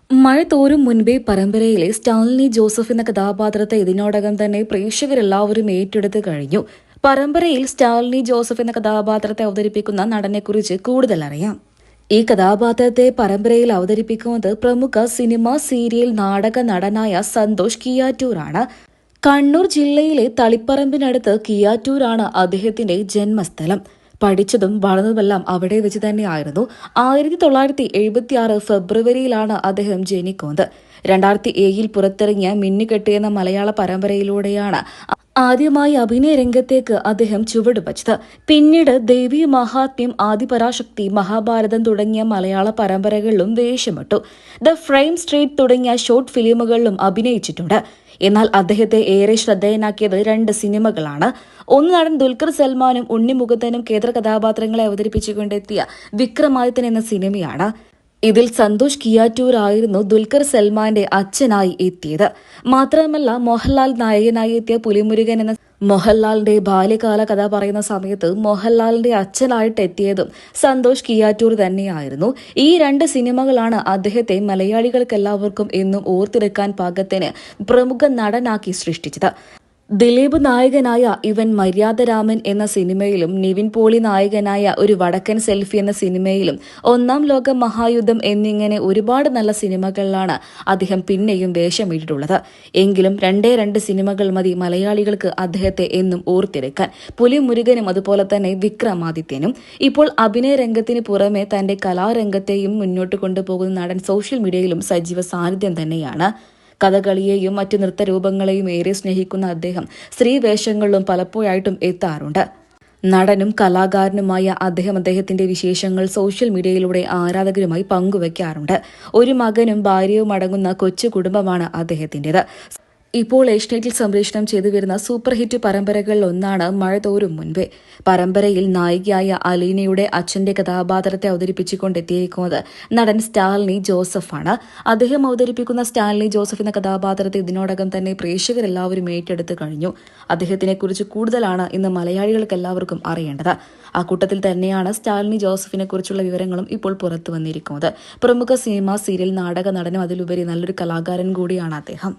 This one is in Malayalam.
മഴ തോരും മുൻപേ പരമ്പരയിലെ സ്റ്റാലിനി ജോസഫ് എന്ന കഥാപാത്രത്തെ ഇതിനോടകം തന്നെ പ്രേക്ഷകരെല്ലാവരും ഏറ്റെടുത്ത് കഴിഞ്ഞു. പരമ്പരയിൽ സ്റ്റാലിനി ജോസഫ് എന്ന കഥാപാത്രത്തെ അവതരിപ്പിക്കുന്ന നടനെക്കുറിച്ച് കൂടുതൽ അറിയാം. ഈ കഥാപാത്രത്തെ പരമ്പരയിൽ അവതരിപ്പിക്കുന്നത് പ്രമുഖ സിനിമ, സീരിയൽ, നാടക നടനായ സന്തോഷ് കിയാറ്റൂറാണ്. കണ്ണൂർ ജില്ലയിലെ തളിപ്പറമ്പിനടുത്ത് കിയാറ്റൂരാണ് അദ്ദേഹത്തിന്റെ ജന്മസ്ഥലം. പഠിച്ചതും വളർന്നതുമെല്ലാം അവിടെ വെച്ച് തന്നെയായിരുന്നു. 1976 ഫെബ്രുവരിയിലാണ് അദ്ദേഹം ജനിക്കുന്നത്. 2007 പുറത്തിറങ്ങിയ മിന്നുകെട്ട് എന്ന മലയാള പരമ്പരയിലൂടെയാണ് ആദ്യമായി അഭിനയ രംഗത്തേക്ക് അദ്ദേഹം ചുവടുവച്ചത്. പിന്നീട് ദേവി മഹാത്മ്യം, ആദിപരാശക്തി, മഹാഭാരതം തുടങ്ങിയ മലയാള പരമ്പരകളിലും വേഷമിട്ടു. ദ ഫ്രെയിം സ്ട്രീറ്റ് തുടങ്ങിയ ഷോർട്ട് ഫിലിമുകളിലും അഭിനയിച്ചിട്ടുണ്ട്. എന്നാൽ അദ്ദേഹത്തെ ഏറെ ശ്രദ്ധേയനാക്കിയത് 2 സിനിമകളാണ്. ഒന്ന് നടൻ ദുൽഖർ സൽമാനും ഉണ്ണിമുകുന്ദനും കേന്ദ്ര കഥാപാത്രങ്ങളെ അവതരിപ്പിച്ചുകൊണ്ടെത്തിയ വിക്രമാദിത്യൻ എന്ന സിനിമയാണ്. ഇതിൽ സന്തോഷ് കിയാറ്റൂർ ആയിരുന്നു ദുൽഖർ സൽമാന്റെ അച്ഛനായി എത്തിയത്. മാത്രമല്ല, മോഹൻലാൽ നായകനായി എത്തിയ പുലിമുരുകൻ എന്ന മോഹൻലാലിന്റെ ബാല്യകാല കഥ പറയുന്ന സമയത്ത് മോഹൻലാലിന്റെ അച്ഛനായിട്ട് എത്തിയതും സന്തോഷ് കിയാറ്റൂർ തന്നെയായിരുന്നു. ഈ 2 സിനിമകളാണ് അദ്ദേഹത്തെ മലയാളികൾക്കെല്ലാവർക്കും എന്നും ഓർത്തെടുക്കാൻ പാകത്തിന് പ്രമുഖ നടനാക്കി സൃഷ്ടിച്ചത്. ദിലീപ് നായകനായ ഇവൻ മര്യാദരാമൻ എന്ന സിനിമയിലും നിവിൻ പോളി നായകനായ ഒരു വടക്കൻ സെൽഫി എന്ന സിനിമയിലും ഒന്നാം ലോക മഹായുദ്ധം എന്നിങ്ങനെ ഒരുപാട് നല്ല സിനിമകളിലാണ് അദ്ദേഹം പിന്നെയും വേഷമിട്ടിട്ടുള്ളത്. എങ്കിലും 2 സിനിമകൾ മതി മലയാളികൾക്ക് അദ്ദേഹത്തെ എന്നും ഓർത്തെടുക്കാൻ. പുലിമുരുകനും അതുപോലെ തന്നെ വിക്രമാദിത്യനും. ഇപ്പോൾ അഭിനയ രംഗത്തിന് പുറമെ തന്റെ കലാരംഗത്തെയും മുന്നോട്ട് കൊണ്ടുപോകുന്ന നടൻ സോഷ്യൽ മീഡിയയിലും സജീവ സാന്നിധ്യം തന്നെയാണ്. കഥകളിയെയും മറ്റു നൃത്തരൂപങ്ങളെയും ഏറെ സ്നേഹിക്കുന്ന അദ്ദേഹം സ്ത്രീവേഷങ്ങളിലും പലപ്പോഴായിട്ടും എത്താറുണ്ട്. നടനും കലാകാരനുമായ അദ്ദേഹത്തിന്റെ വിശേഷങ്ങൾ സോഷ്യൽ മീഡിയയിലൂടെ ആരാധകരുമായി പങ്കുവയ്ക്കാറുണ്ട്. ഒരു മകനും ഭാര്യയും അടങ്ങുന്ന കൊച്ചു കുടുംബമാണ് അദ്ദേഹത്തിൻ്റെത്. ഇപ്പോൾ ഏഷ്യാനെറ്റിൽ സംപ്രേഷണം ചെയ്തു വരുന്ന സൂപ്പർ ഹിറ്റ് പരമ്പരകളിൽ ഒന്നാണ് മഴ തോരും മുൻപേ. പരമ്പരയിൽ നായികയായ അലീനയുടെ അച്ഛന്റെ കഥാപാത്രത്തെ അവതരിപ്പിച്ചുകൊണ്ടെത്തിയിരിക്കുന്നത് നടൻ സ്റ്റാലിനി ജോസഫാണ്. അദ്ദേഹം അവതരിപ്പിക്കുന്ന സ്റ്റാലിനി ജോസഫ് എന്ന കഥാപാത്രത്തെ ഇതിനോടകം തന്നെ പ്രേക്ഷകരെല്ലാവരും ഏറ്റെടുത്ത് കഴിഞ്ഞു. അദ്ദേഹത്തിനെക്കുറിച്ച് കൂടുതലാണ് ഇന്ന് മലയാളികൾക്ക് എല്ലാവർക്കും അറിയേണ്ടത്. ആ കൂട്ടത്തിൽ തന്നെയാണ് സ്റ്റാലിനി ജോസഫിനെ കുറിച്ചുള്ള വിവരങ്ങളും ഇപ്പോൾ പുറത്തു വന്നിരിക്കുന്നത്. പ്രമുഖ സിനിമ, സീരിയൽ, നാടക നടനും അതിലുപരി നല്ലൊരു കലാകാരൻ കൂടിയാണ് അദ്ദേഹം.